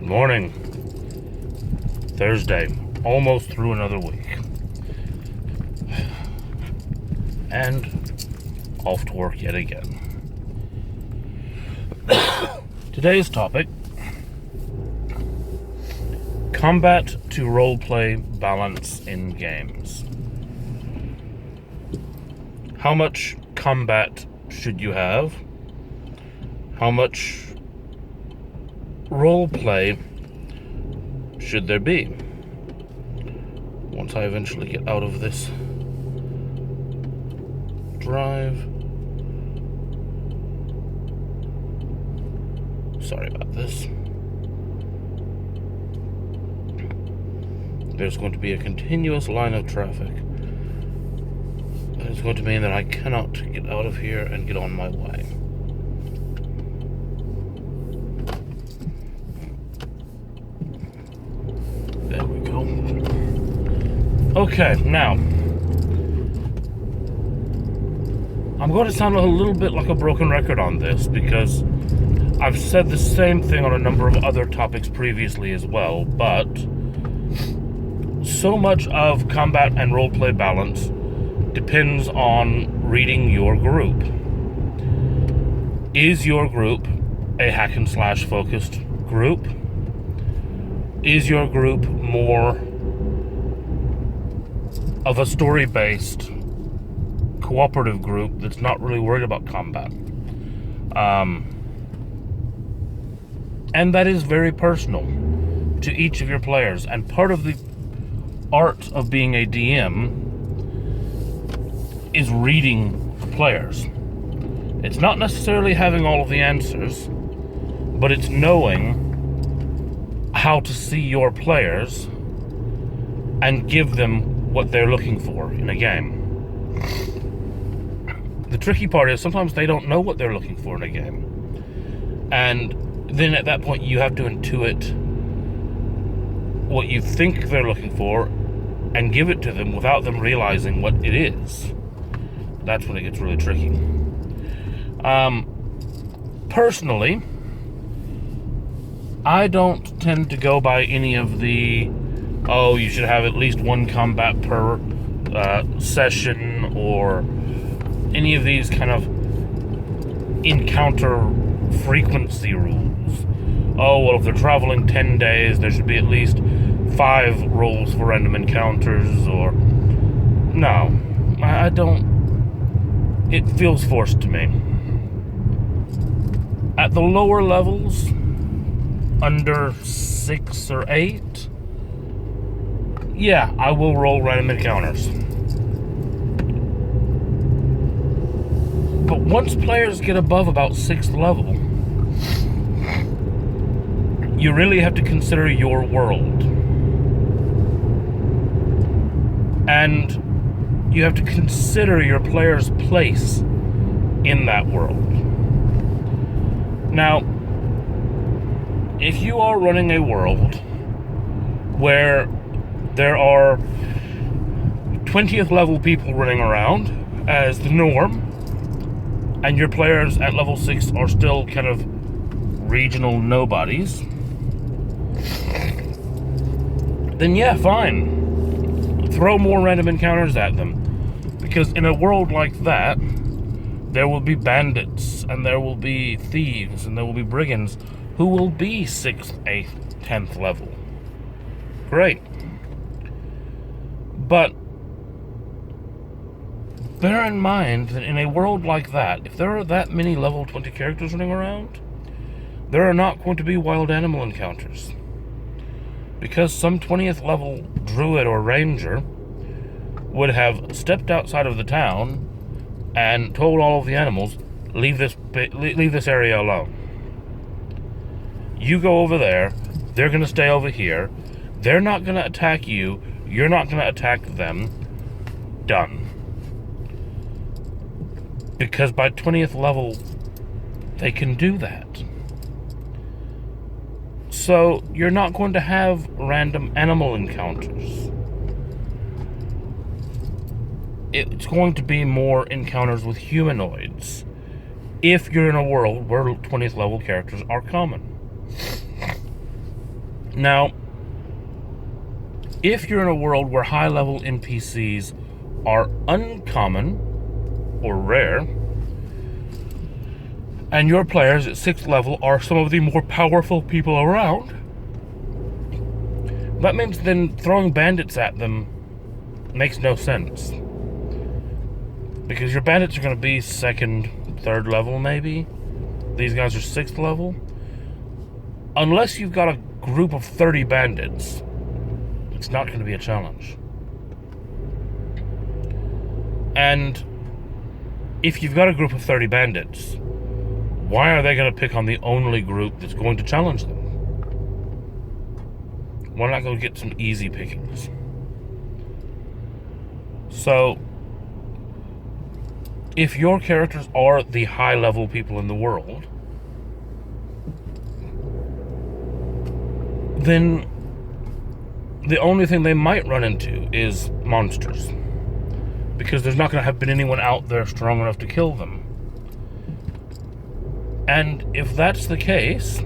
Morning. Thursday. Almost through another week. And off to work yet again. Today's topic: combat to roleplay balance in games. How much combat should you have? How much roleplay should there be? Once I eventually get out of this drive. Sorry about this. There's going to be a continuous line of traffic. That is going to mean that I cannot get out of here and get on my way. There we go. Okay, now I'm going to sound a little bit like a broken record on this because I've said the same thing on a number of other topics previously as well, but so much of combat and roleplay balance depends on reading your group. Is your group a hack and slash focused group? Is your group more of a story-based cooperative group that's not really worried about combat? And that is very personal to each of your players. And part of the art of being a DM is reading the players. It's not necessarily having all of the answers, but it's knowing how to see your players and give them what they're looking for in a game. The tricky part is sometimes they don't know what they're looking for in a game. And then at that point you have to intuit what you think they're looking for and give it to them without them realizing what it is. That's when it gets really tricky. Personally, I don't tend to go by any of the, you should have at least one combat per session, or any of these kind of encounter frequency rules. If they're traveling 10 days, there should be at least 5 rolls for random encounters, or... No, I don't... It feels forced to me. At the lower levels, under 6 or 8, yeah, I will roll random encounters. But once players get above about 6th level, you really have to consider your world. And you have to consider your player's place in that world. Now, if you are running a world where there are 20th level people running around as the norm, and your players at level 6 are still kind of regional nobodies, then yeah, fine. Throw more random encounters at them. Because in a world like that, there will be bandits, and there will be thieves, and there will be brigands who will be 6th, 8th, 10th level. Great. But bear in mind that in a world like that, if there are that many level 20 characters running around, there are not going to be wild animal encounters. Because some 20th level druid or ranger would have stepped outside of the town and told all of the animals, leave this area alone. You go over there, they're going to stay over here, they're not going to attack you, you're not going to attack them. Done. Because by 20th level, they can do that. So, you're not going to have random animal encounters. It's going to be more encounters with humanoids, if you're in a world where 20th level characters are common. Now, if you're in a world where high-level NPCs are uncommon or rare, and your players at 6th level are some of the more powerful people around, that means then throwing bandits at them makes no sense. Because your bandits are going to be 2nd, 3rd level maybe. These guys are 6th level. Unless you've got a group of 30 bandits, it's not going to be a challenge. And if you've got a group of 30 bandits, why are they going to pick on the only group that's going to challenge them? Why not go get some easy pickings? So, if your characters are the high-level people in the world, then the only thing they might run into is monsters. Because there's not going to have been anyone out there strong enough to kill them. And if that's the case,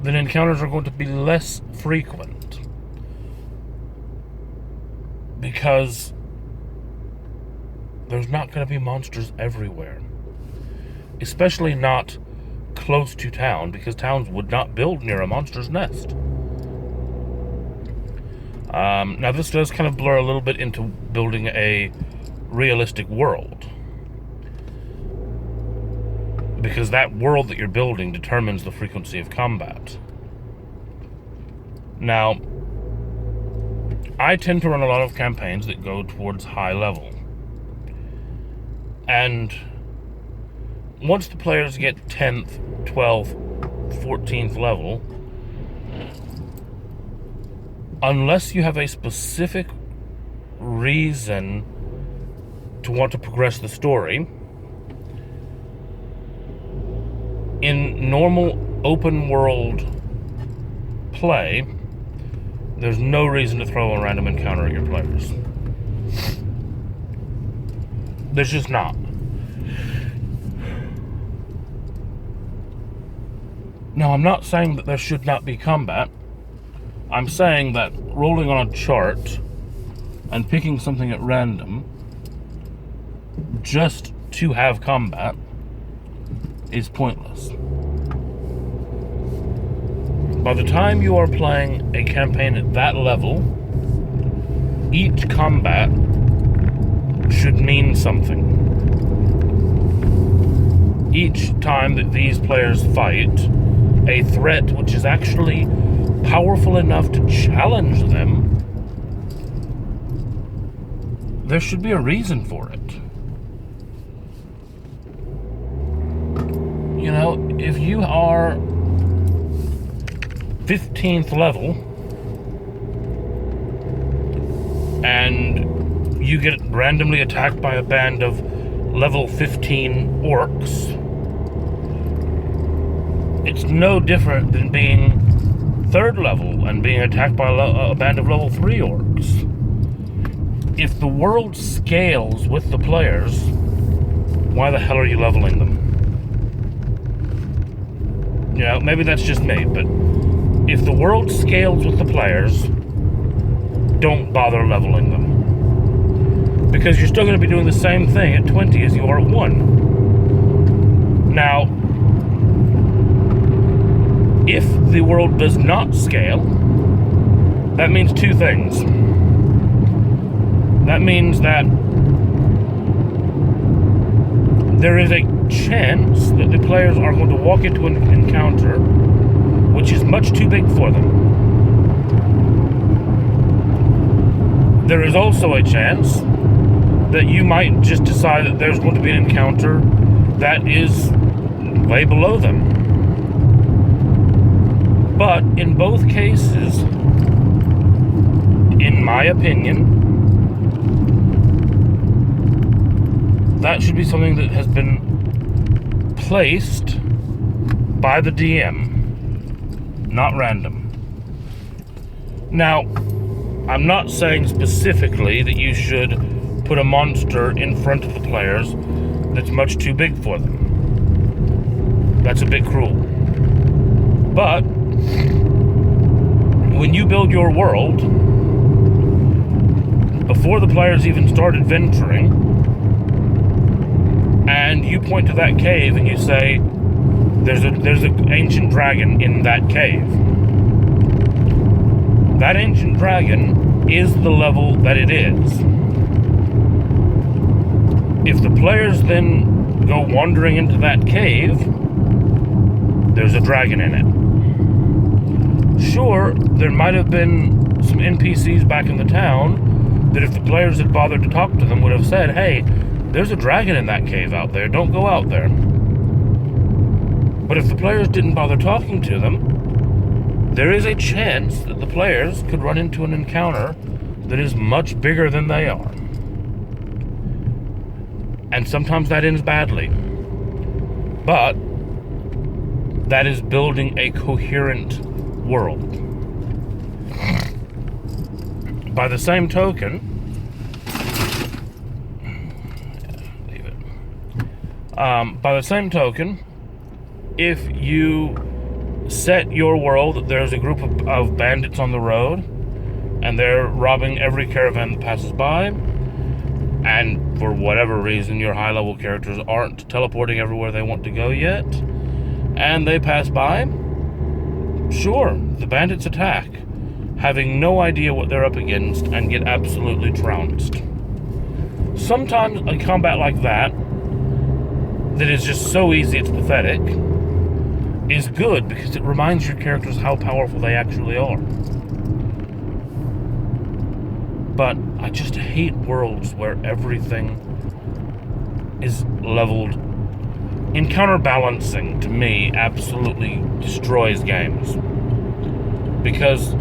then encounters are going to be less frequent. Because there's not going to be monsters everywhere. Especially not close to town, because towns would not build near a monster's nest. Now this does kind of blur a little bit into building a realistic world. Because that world that you're building determines the frequency of combat. Now, I tend to run a lot of campaigns that go towards high level. And once the players get 10th, 12th, 14th level, unless you have a specific reason to want to progress the story, in normal open world play, there's no reason to throw a random encounter at your players. There's just not. Now, I'm not saying that there should not be combat. I'm saying that rolling on a chart and picking something at random just to have combat is pointless. By the time you are playing a campaign at that level, each combat should mean something. Each time that these players fight a threat which is actually powerful enough to challenge them, there should be a reason for it. You know, if you are 15th level and you get randomly attacked by a band of level 15 orcs, it's no different than being 3rd level and being attacked by a band of level 3 orcs. If the world scales with the players, why the hell are you leveling them? You know, maybe that's just me, but if the world scales with the players, don't bother leveling them. Because you're still going to be doing the same thing at 20 as you are at 1. Now, if the world does not scale, that means two things. That means that there is a chance that the players are going to walk into an encounter which is much too big for them. There is also a chance that you might just decide that there's going to be an encounter that is way below them. But in both cases, in my opinion, that should be something that has been placed by the DM, not random. Now, I'm not saying specifically that you should put a monster in front of the players that's much too big for them. That's a bit cruel. But when you build your world, before the players even started venturing, and you point to that cave and you say, there's an ancient dragon in that cave. That ancient dragon is the level that it is. If the players then go wandering into that cave, there's a dragon in it. Sure, there might have been some NPCs back in the town that if the players had bothered to talk to them would have said, hey, there's a dragon in that cave out there, don't go out there. But if the players didn't bother talking to them, there is a chance that the players could run into an encounter that is much bigger than they are. And sometimes that ends badly. But that is building a coherent world. By the same token, if you set your world that there's a group of bandits on the road and they're robbing every caravan that passes by, and for whatever reason your high-level characters aren't teleporting everywhere they want to go yet, and they pass by, sure, the bandits attack, having no idea what they're up against, and get absolutely trounced. Sometimes a combat like that is just so easy it's pathetic, is good because it reminds your characters how powerful they actually are. But I just hate worlds where everything is leveled. Encounter balancing, to me, absolutely destroys games. Because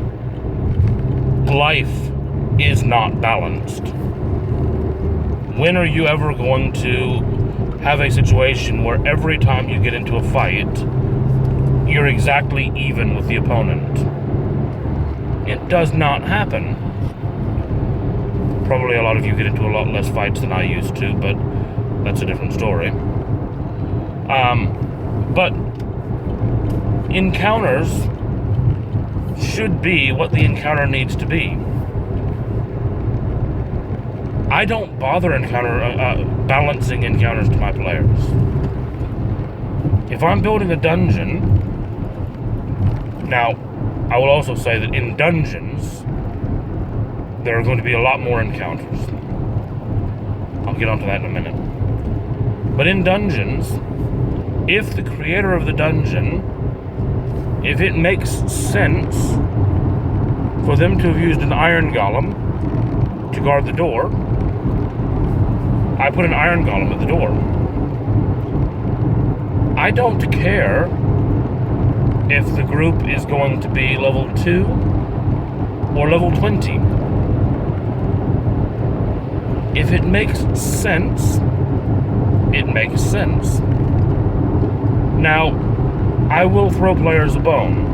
life is not balanced. When are you ever going to have a situation where every time you get into a fight, you're exactly even with the opponent? It does not happen. Probably a lot of you get into a lot less fights than I used to, but that's a different story. But encounters should be what the encounter needs to be. I don't bother balancing encounters to my players. If I'm building a dungeon, now, I will also say that in dungeons, there are going to be a lot more encounters. I'll get onto that in a minute. But in dungeons, if the creator of the dungeon, if it makes sense for them to have used an iron golem to guard the door, I put an iron golem at the door. I don't care if the group is going to be level 2 or level 20. If it makes sense, it makes sense. Now, I will throw players a bone.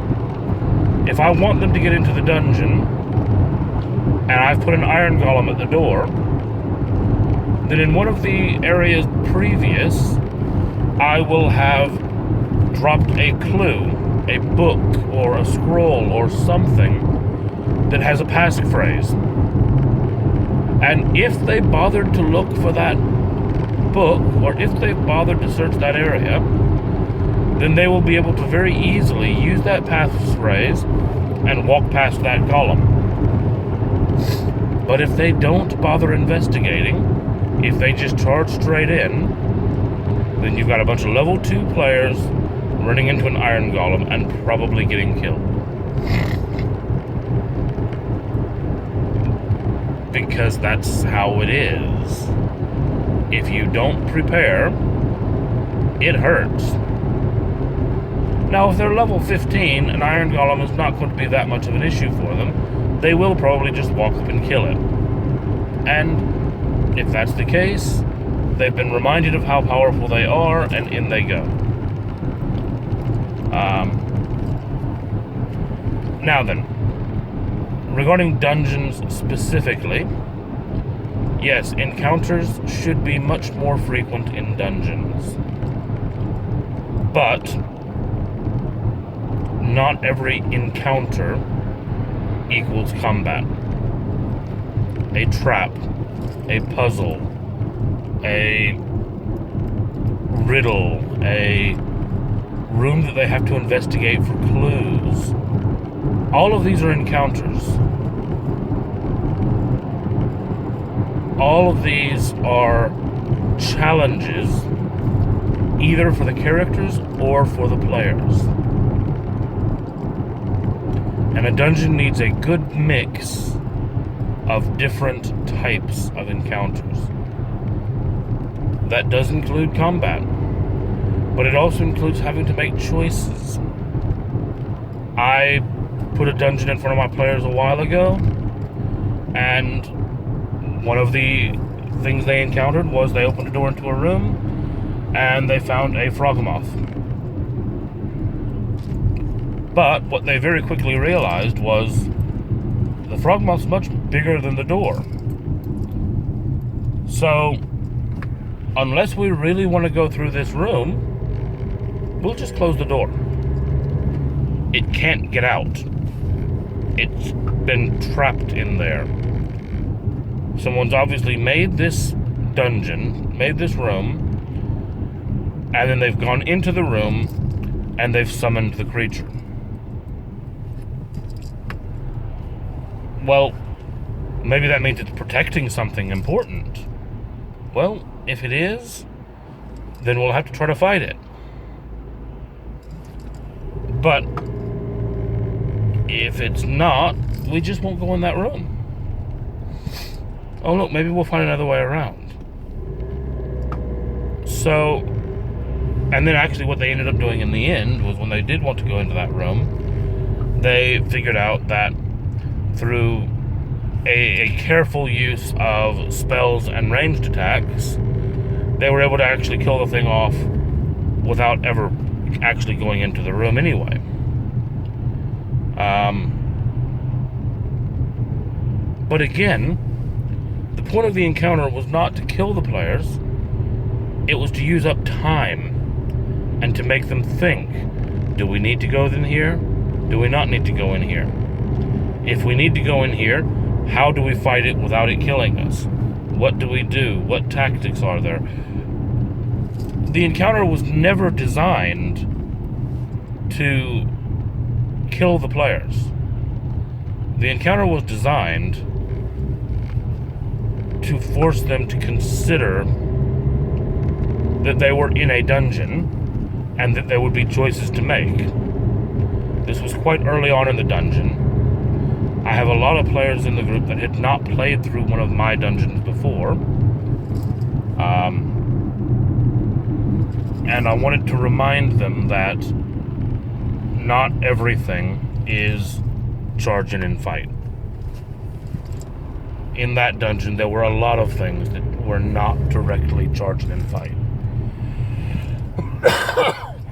If I want them to get into the dungeon, and I've put an iron golem at the door, then in one of the areas previous, I will have dropped a clue, a book, or a scroll, or something that has a passphrase. And if they bothered to look for that book, or if they bothered to search that area, then they will be able to very easily use that passphrase and walk past that golem. But if they don't bother investigating, if they just charge straight in, then you've got a bunch of level 2 players running into an iron golem and probably getting killed. Because that's how it is. If you don't prepare, it hurts. Now, if they're level 15, an iron golem is not going to be that much of an issue for them. They will probably just walk up and kill it. And if that's the case, they've been reminded of how powerful they are, and in they go. Now then, regarding dungeons specifically, yes, encounters should be much more frequent in dungeons. But not every encounter equals combat. A trap, a puzzle, a riddle, a room that they have to investigate for clues. All of these are encounters. All of these are challenges, either for the characters or for the players. And a dungeon needs a good mix of different types of encounters. That does include combat, but it also includes having to make choices. I put a dungeon in front of my players a while ago, and one of the things they encountered was they opened a door into a room and they found a frogmoth. But what they very quickly realized was the frogmoth's much bigger than the door. So, unless we really want to go through this room, we'll just close the door. It can't get out. It's been trapped in there. Someone's obviously made this dungeon, made this room, and then they've gone into the room and they've summoned the creature. Well, maybe that means it's protecting something important. Well, if it is, then we'll have to try to fight it. But if it's not, we just won't go in that room. Oh look, maybe we'll find another way around. So, and then actually what they ended up doing in the end was when they did want to go into that room, they figured out that through a careful use of spells and ranged attacks, they were able to actually kill the thing off without ever actually going into the room anyway. But again, the point of the encounter was not to kill the players, it was to use up time and to make them think, do we need to go in here? Do we not need to go in here? If we need to go in here, how do we fight it without it killing us? What do we do? What tactics are there? The encounter was never designed to kill the players. The encounter was designed to force them to consider that they were in a dungeon and that there would be choices to make. This was quite early on in the dungeon. I have a lot of players in the group that had not played through one of my dungeons before. And I wanted to remind them that not everything is charge in and fight. In that dungeon, there were a lot of things that were not directly charge in and fight.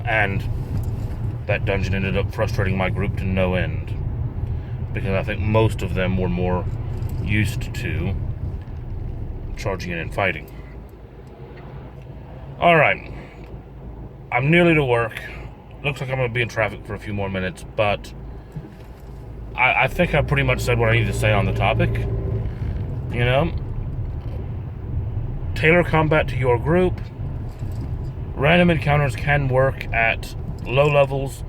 And that dungeon ended up frustrating my group to no end, because I think most of them were more used to charging in and fighting. Alright, I'm nearly to work. Looks like I'm going to be in traffic for a few more minutes, but I think I pretty much said what I need to say on the topic. You know, tailor combat to your group. Random encounters can work at low levels,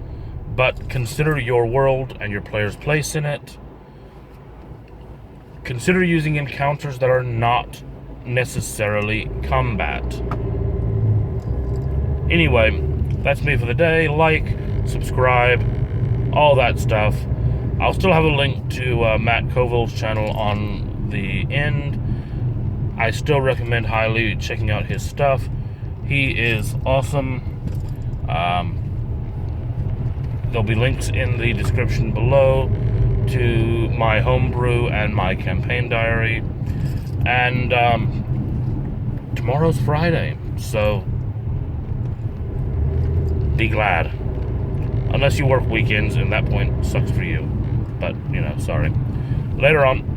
but consider your world and your player's place in it. Consider using encounters that are not necessarily combat. Anyway, that's me for the day. Like, subscribe, all that stuff. I'll still have a link to Matt Colville's channel on the end. I still recommend highly checking out his stuff. He is awesome. There'll be links in the description below to my homebrew and my campaign diary. And tomorrow's Friday, so be glad. Unless you work weekends, and that point sucks for you. But, you know, sorry. Later on.